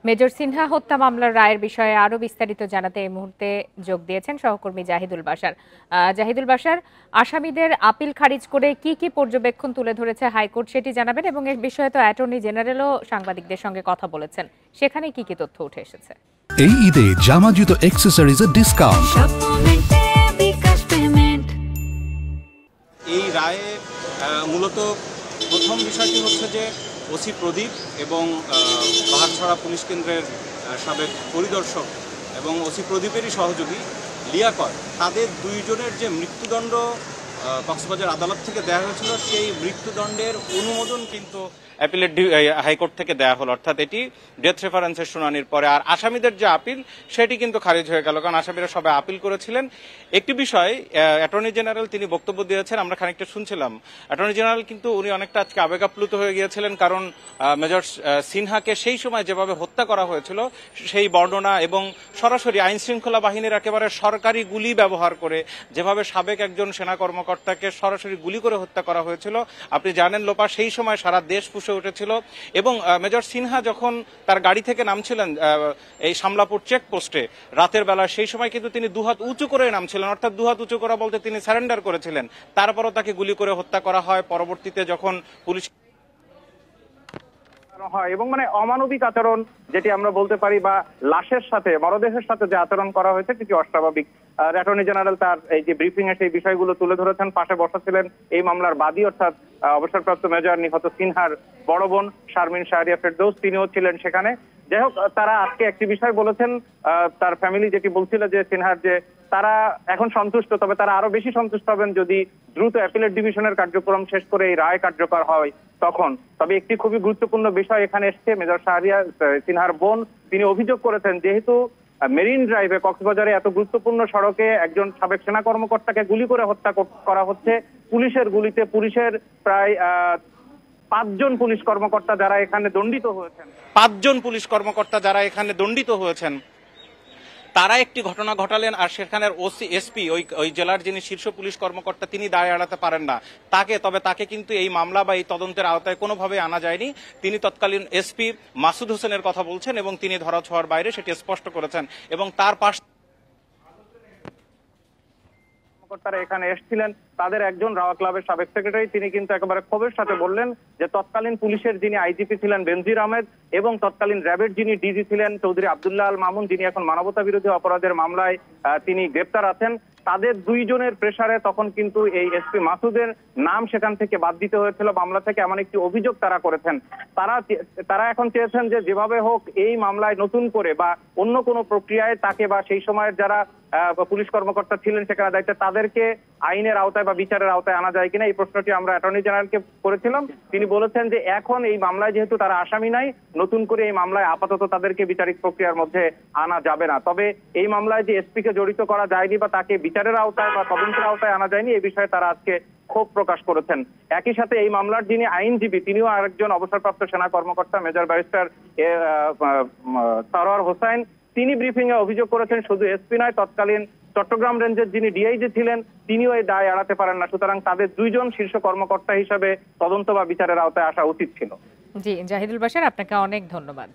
Major Sinha হত্যা মামলার রায়ের বিষয়ে আরো বিস্তারিত জানাতে এই মুহূর্তে যোগ দিয়েছেন সহকর্মী জাহিদুল বাশার। জাহিদুল বাশার, আসামিদের আপিল খারিজ করে কি কি পর্যবেক্ষণ তুলে ধরেছে হাইকোর্ট সেটি জানাবেন, এবং এর বিষয়ে তো অ্যাটর্নি জেনারেলও সাংবাদিকদের সঙ্গে কথা বলেছেন, সেখানে কি কি তথ্য উঠে এসেছে? এই ঈদে জামা জুতো অ্যাক্সেসরিজের ডিসকাউন্ট। এই রায়ে মূলত প্রথম বিষয়টি হচ্ছে যে ওসি প্রদীপ এবং পাহাড়ছড়া পুলিশ কেন্দ্রের সাবেক পরিদর্শক এবং ওসি প্রদীপেরই সহযোগী লিয়াকত, তাদের দুইজনের যে মৃত্যুদণ্ড কক্সবাজার আদালত থেকে দেওয়া হয়েছিল, সেই মৃত্যুদণ্ডের অনুমোদন কিন্তু অ্যাপিলেট হাইকোর্ট থেকে দেওয়া হলো, অর্থাৎ এটি ডেথ রেফারেন্সের শুনানির পরে। আর আসামিদের যে আপিল সেটি কিন্তু খারিজ হয়ে গেল, কারণ আসামিরা সবাই আপিল করেছিলেন। একটি বিষয় অ্যাটর্নি জেনারেল তিনি বক্তব্য দিয়েছেন, আমরা খানিকটা শুনছিলাম। অ্যাটর্নি জেনারেল কিন্তু উনি অনেকটা আজকে আবেগাপ্লুত হয়ে গিয়েছিলেন, কারণ মেজর সিনহাকে সেই সময় যেভাবে হত্যা করা হয়েছিল সেই বর্ণনা এবং সরাসরি আইন শৃঙ্খলা বাহিনীর একেবারে সরকারি গুলি ব্যবহার করে যেভাবে সাবেক একজন সেনা কর্মকর্তাকে সরাসরি গুলি করে হত্যা করা হয়েছিল, আপনি জানেন লোপা, সেই সময় সারা দেশ ফুঁসে উঠেছিল। এবং মেজর সিনহা যখন তার গাড়ি থেকে নামছিলেন এই শামলাপুর চেকপোস্টে রাতের বেলা, সেই সময় কিন্তু তিনি দুহাত উঁচু করে নামছিলেন, অর্থাৎ দুহাত উঁচু করা বলতে তিনি সারেন্ডার করেছিলেন। তারপরও তাকে গুলি করে হত্যা করা হয়। পরবর্তীতে যখন পুলিশ হয় এবং অমানবিক আচরণ যেটি আমরা বলতে পারি, বা লাশের সাথে মরদেহের সাথে যে আচরণ করা হয়েছে সেটি অস্বাভাবিক। অ্যাটর্নি জেনারেল তার এই যে ব্রিফিং এ সেই বিষয়গুলো তুলে ধরেছেন। পাশে বসা ছিলেন এই মামলার বাদী, অর্থাৎ অবসরপ্রাপ্ত মেজর নিহত সিনহার বড় বোন শারমিন শাহরিয়া ফেরদৌস, তিনিও ছিলেন সেখানে। যাই হোক, তারা আজকে একটি বিষয় বলেছেন, তার ফ্যামিলি যেটি বলছিল যে সিনহার যে তারা এখন সন্তুষ্ট, তবে তারা আরো বেশি সন্তুষ্ট হবেন যদি দ্রুত অ্যাপিলেট ডিভিশনের কার্যক্রম শেষ করে এই রায় কার্যকর হয় তখন। তবে একটি খুবই গুরুত্বপূর্ণ বিষয় এখানে এসছে। মেজর শাহরিয়া সিনহার বোন তিনি অভিযোগ করেছেন, যেহেতু মেরিন ড্রাইভে কক্সবাজারে এত গুরুত্বপূর্ণ সড়কে একজন সাবেক সেনা কর্মকর্তাকে গুলি করে হত্যা করা হচ্ছে, পুলিশের গুলিতে পুলিশের প্রায় 5 জন পুলিশ কর্মকর্তা যারা এখানে দণ্ডিত হয়েছেন, 5 জন পুলিশ কর্মকর্তা যারা এখানে দণ্ডিত হয়েছেন, তারা একটি ঘটনা ঘটালেন আর সেখানের ওসি এসপি ওই জেলার যিনি শীর্ষ পুলিশ কর্মকর্তা তিনি দায় এড়াতে পারেন না তবে তাকে কিন্তু এই মামলা বা এই তদন্তের আওতায় কোনোভাবে আনা যায়নি। তিনি তৎকালীন এসপি মাসুদ হোসেনের কথা বলছেন এবং তিনি ধরাছোঁয়ার বাইরে সেটি স্পষ্ট করেছেন। এবং তার পাশ কর্মকর্তারা এখানে এসেছিলেন, তাদের একজন রাওয়া ক্লাবের সাবেক সেক্রেটারি, তিনি কিন্তু একেবারে ক্ষোভের সাথে বললেন যে তৎকালীন পুলিশের যিনি আইজিপি ছিলেন বেনজির আহমেদ এবং তৎকালীন র্যাবের যিনি ডিজি ছিলেন চৌধুরী আব্দুল্লাহ আল মামুন, যিনি এখন মানবতা বিরোধী অপরাধের মামলায় তিনি গ্রেপ্তার আছেন, তাদের দুইজনের প্রেসারে তখন কিন্তু এই এসপি মাসুদের নাম সেখান থেকে বাদ দিতে হয়েছিল মামলা থেকে, এমন একটি অভিযোগ তারা করেছেন। তারা এখন চেয়েছেন যে যেভাবে হোক এই মামলায় নতুন করে বা অন্য কোনো প্রক্রিয়ায় তাকে বা সেই সময়ের যারা পুলিশ কর্মকর্তা ছিলেন সেখানে দায়িত্বে, তাদেরকে আইনের আওতায় বা বিচারের আওতায় আনা যায় কিনা, এই প্রশ্নটি আমরা অ্যাটর্নি জেনারেলকে করেছিলাম। তিনি বলেছেন যে এখন এই মামলায় যেহেতু তারা আসামি নাই, নতুন করে এই মামলায় আপাতত তাদেরকে বিচারিক প্রক্রিয়ার মধ্যে আনা যাবে না। তবে এই মামলায় যে এসপি কে জড়িত করা যায়নি বা তাকে বিচারের আওতায় বা তদন্তের আওতায় আনা যায়নি, এই বিষয়ে তারা আজকে ক্ষোভ প্রকাশ করেছেন। একই সাথে এই মামলার যিনি আইনজীবী, তিনিও আরেকজন অবসরপ্রাপ্ত সেনা কর্মকর্তা মেজর ব্যারিস্টার সরোয়ার হোসাইন, তিনি ব্রিফিং এ অভিযোগ করেছেন শুধু এসপি নয়, তৎকালীন চট্টগ্রাম রেঞ্জের যিনি ডিআইজি ছিলেন তিনিও এই দায় এড়াতে পারেন না। সুতরাং তাদের দুইজন শীর্ষ কর্মকর্তা হিসেবে তদন্ত বা বিচারের আওতায় আসা উচিত ছিল। জি, জাহিদুল বাশার, আপনাকে অনেক ধন্যবাদ।